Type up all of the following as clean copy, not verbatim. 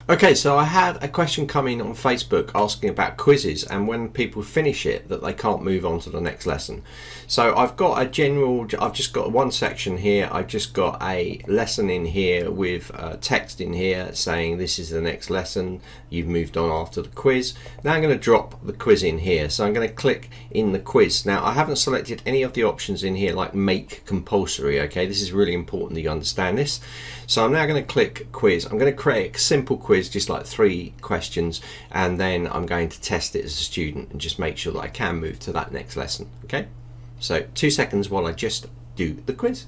Okay, so I had a question come in on Facebook asking about quizzes and when people finish it that they can't move on to the next lesson. So I've just got one section here, I've just got a lesson in here with text in here saying this is the next lesson, you've moved on after the quiz. Now I'm going to drop the quiz in here, so I'm going to click in the quiz. Now I haven't selected any of the options in here like make compulsory, okay, this is really important that you understand this. So I'm now going to click quiz. I'm going to create a simple quiz, just like 3 questions, and then I'm going to test it as a student and just make sure that I can move to that next lesson. Okay, so 2 seconds while I just do the quiz.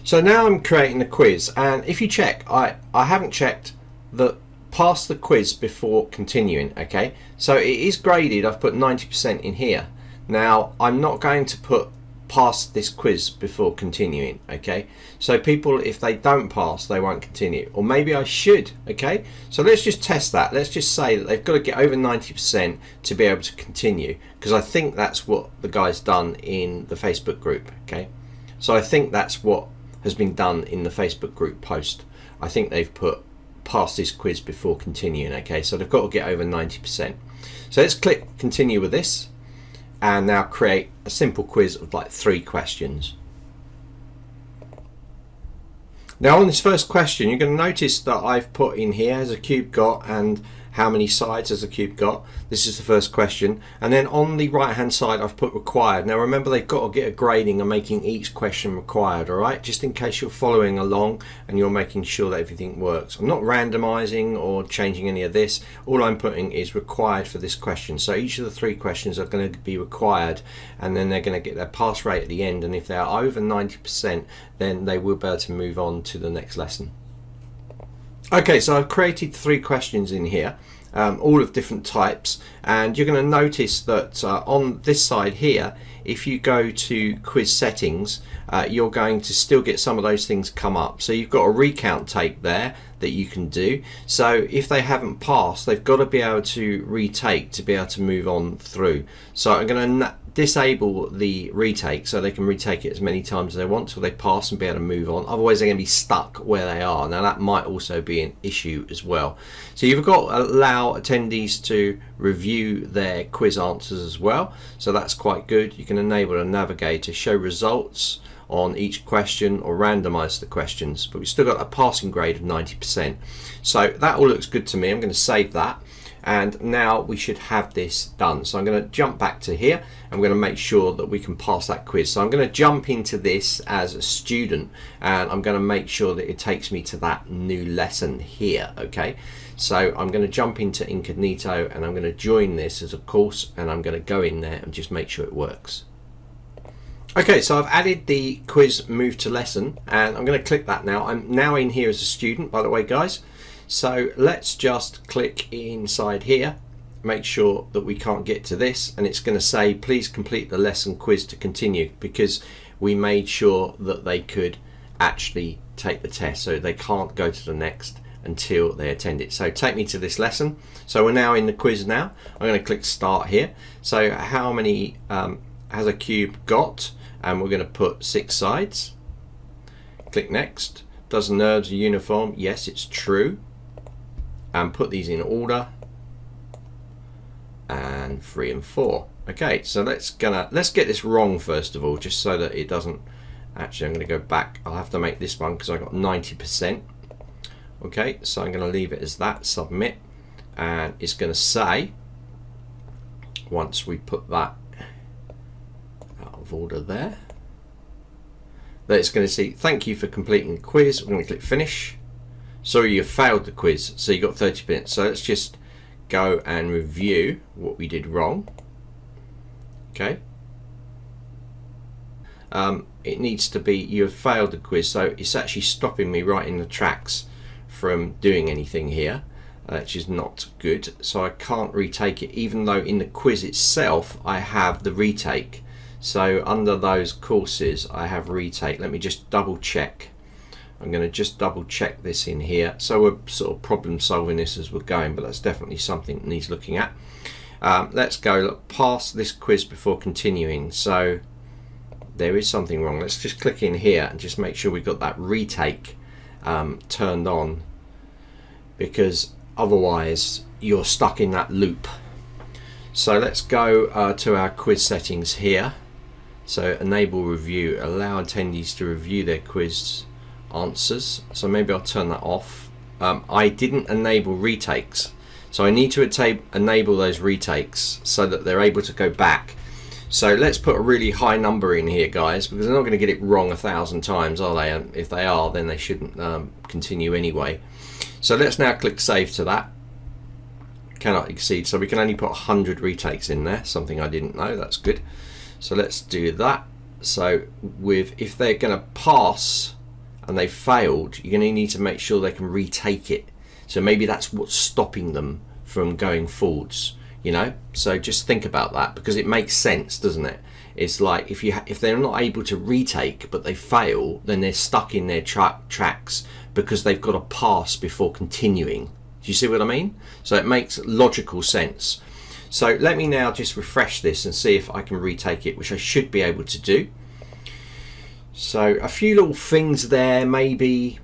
So now I'm creating the quiz, and if you check, I haven't checked the pass the quiz before continuing. Okay, so it is graded. I've put 90% in here. Now I'm not going to put pass this quiz before continuing. Okay, so people, if they don't pass, they won't continue, or maybe I should. Okay, so let's just test that. Let's just say that they've got to get over 90% to be able to continue, because I think that's what the guy's done in the Facebook group. Okay, so I think that's what has been done in the Facebook group post. I think they've put pass this quiz before continuing. Okay, so they've got to get over 90%. So let's click continue with this and now create a simple quiz of like 3 questions. Now on this first question, you're going to notice that I've put in here has a cube got and how many sides has a cube got. This is the first question, and then on the right hand side I've put required. Now remember, they've got to get a grading and making each question required, alright, just in case you're following along and you're making sure that everything works. I'm not randomizing or changing any of this. All I'm putting is required for this question. So each of the 3 questions are going to be required, and then they're going to get their pass rate at the end, and if they're over 90% then they will be able to move on to the next lesson. Okay, so I've created 3 questions in here, all of different types, and you're going to notice that on this side here, if you go to quiz settings, you're going to still get some of those things come up. So you've got a recount take there that you can do. So if they haven't passed, they've got to be able to retake to be able to move on through. So I'm going to disable the retake so they can retake it as many times as they want till they pass and be able to move on. Otherwise they're going to be stuck where they are. Now that might also be an issue as well. So you've got to allow attendees to review their quiz answers as well, so that's quite good. You can enable a navigator, show results on each question, or randomize the questions, but we've still got a passing grade of 90%. So that all looks good to me. I'm going to save that, and now we should have this done. So I'm going to jump back to here and we're going to make sure that we can pass that quiz. So I'm going to jump into this as a student and I'm going to make sure that it takes me to that new lesson here. Okay, so I'm going to jump into incognito and I'm going to join this as a course, and I'm going to go in there and just make sure it works. Okay, so I've added the quiz move to lesson and I'm going to click that now. I'm now in here as a student, by the way, guys. So let's just click inside here, make sure that we can't get to this, and it's going to say please complete the lesson quiz to continue, because we made sure that they could actually take the test, so they can't go to the next until they attend it. So take me to this lesson. So we're now in the quiz now. I'm going to click start here. So how many has a cube got? And we're going to put 6 sides. Click next. Does nerves are uniform? Yes, it's true. And put these in order. And 3 and 4. Okay, so let's get this wrong first of all, just so that it doesn't. Actually, I'm going to go back. I'll have to make this one because I got 90%. Okay, so I'm going to leave it as that. Submit, and it's going to say, once we put that out of order there, that it's going to say thank you for completing the quiz. We're going to click finish. Sorry, you failed the quiz, so you got 30 minutes. So let's just go and review what we did wrong. Okay, it needs to be you have failed the quiz, so it's actually stopping me right in the tracks from doing anything here, which is not good. So I can't retake it, even though in the quiz itself I have the retake. So under those courses I have retake. Let me just double check. I'm going to just double check this in here. So we're sort of problem solving this as we're going, but that's definitely something that needs looking at. Let's go look, pass this quiz before continuing. So there is something wrong. Let's just click in here and just make sure we've got that retake turned on because otherwise you're stuck in that loop. So let's go to our quiz settings here. So enable review, allow attendees to review their quiz answers. So maybe I'll turn that off. I didn't enable retakes, so I need to enable those retakes so that they're able to go back. So let's put a really high number in here, guys, because they're not going to get it wrong 1,000 times, are they? And if they are, then they shouldn't continue anyway. So let's now click save to that. Cannot exceed, so we can only put 100 retakes in there, something I didn't know. That's good. So let's do that. So if they're going to pass and they failed, you're going to need to make sure they can retake it. So maybe that's what's stopping them from going forwards, you know. So just think about that, because it makes sense, doesn't it? It's like if they're not able to retake but they fail, then they're stuck in their tracks because they've got to pass before continuing. Do you see what I mean? So it makes logical sense. So let me now just refresh this and see if I can retake it, which I should be able to do. So a few little things there maybe,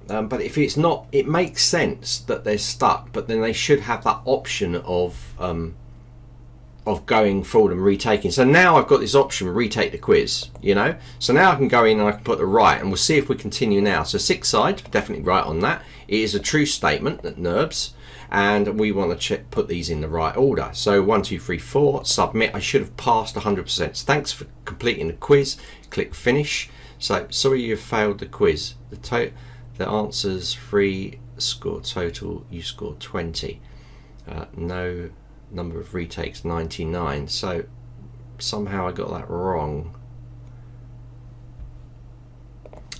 but if it's not, it makes sense that they're stuck, but then they should have that option of going forward and retaking. So now I've got this option, retake the quiz, you know. So now I can go in and I can put the right, and we'll see if we continue now. So 6 sides, definitely right on that. It is a true statement, that NURBS, and we want to put these in the right order. So 1, 2, 3, 4, submit. I should have passed 100%. So thanks for completing the quiz. Click finish. So sorry you've failed the quiz. The answers 3 score total, you scored 20. No number of retakes 99. So somehow I got that wrong.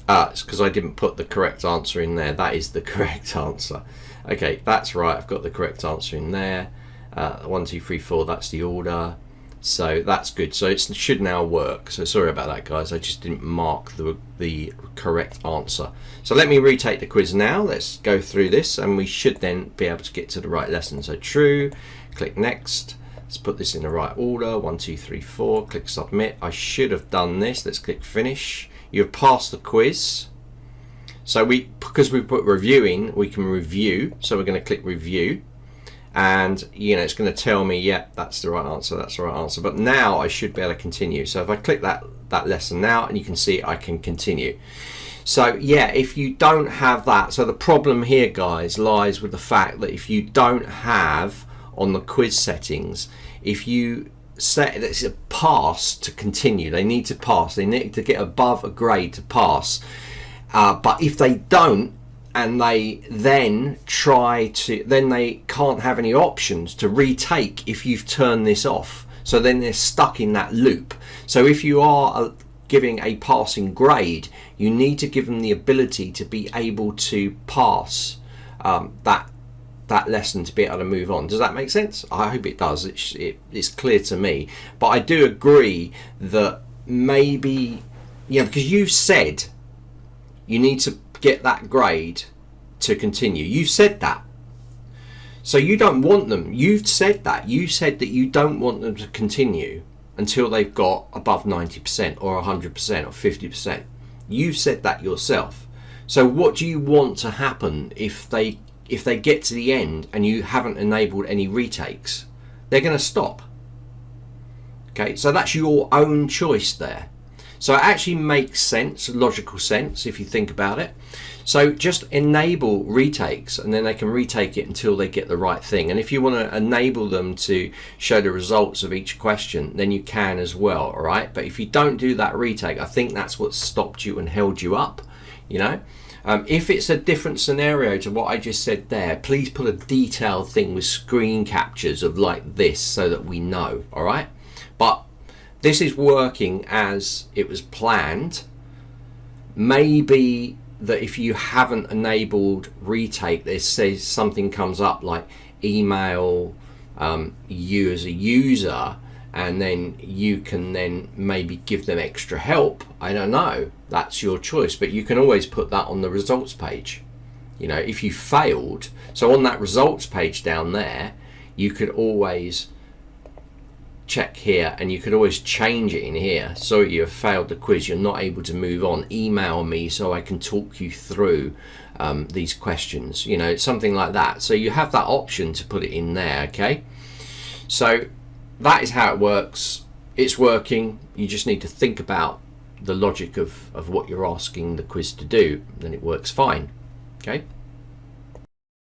It's because I didn't put the correct answer in there. That is the correct answer. Okay, that's right. I've got the correct answer in there. 1, 2, 3, 4. That's the order. So that's good. So it should now work. So sorry about that, guys. I just didn't mark the correct answer. So let me retake the quiz now. Let's go through this, and we should then be able to get to the right lesson. So true. Click next. Let's put this in the right order. 1, 2, 3, 4. Click submit. I should have done this. Let's click finish. You've passed the quiz. So because we put reviewing, we can review. So we're going to click review, and you know it's going to tell me, yeah, that's the right answer. That's the right answer. But now I should be able to continue. So if I click that lesson now, and you can see I can continue. So yeah, if you don't have that, so the problem here, guys, lies with the fact that if you don't have on the quiz settings, if you set that it's a pass to continue, they need to pass, they need to get above a grade to pass, but if they don't, and they then then they can't have any options to retake if you've turned this off, so then they're stuck in that loop. So if you are giving a passing grade, you need to give them the ability to be able to pass that lesson, to be able to move on. Does that make sense? I hope it does. It's clear to me. But I do agree that maybe, yeah, because you said you need to get that grade to continue. You said that. So you don't want them. You've said that. You said that you don't want them to continue until they've got above 90% or 100% or 50%. You've said that yourself. So what do you want to happen if they get to the end and you haven't enabled any retakes? They're going to stop. Okay, so that's your own choice there. So it actually makes sense, logical sense, if you think about it. So just enable retakes, and then they can retake it until they get the right thing. And if you want to enable them to show the results of each question, then you can as well, all right? But if you don't do that retake, I think that's what stopped you and held you up, you know? If it's a different scenario to what I just said there, please put a detailed thing with screen captures of like this so that we know, all right? But this is working as it was planned. Maybe that if you haven't enabled retake, there says something comes up like email you as a user, and then you can then maybe give them extra help. I don't know, that's your choice, but you can always put that on the results page. You know, if you failed, so on that results page down there, you could always check here, and you could always change it in here. Sorry, you have failed the quiz, you're not able to move on, email me so I can talk you through these questions, you know, something like that. So you have that option to put it in there. Okay, so that is how it works. It's working. You just need to think about the logic of what you're asking the quiz to do, then it works fine. Okay.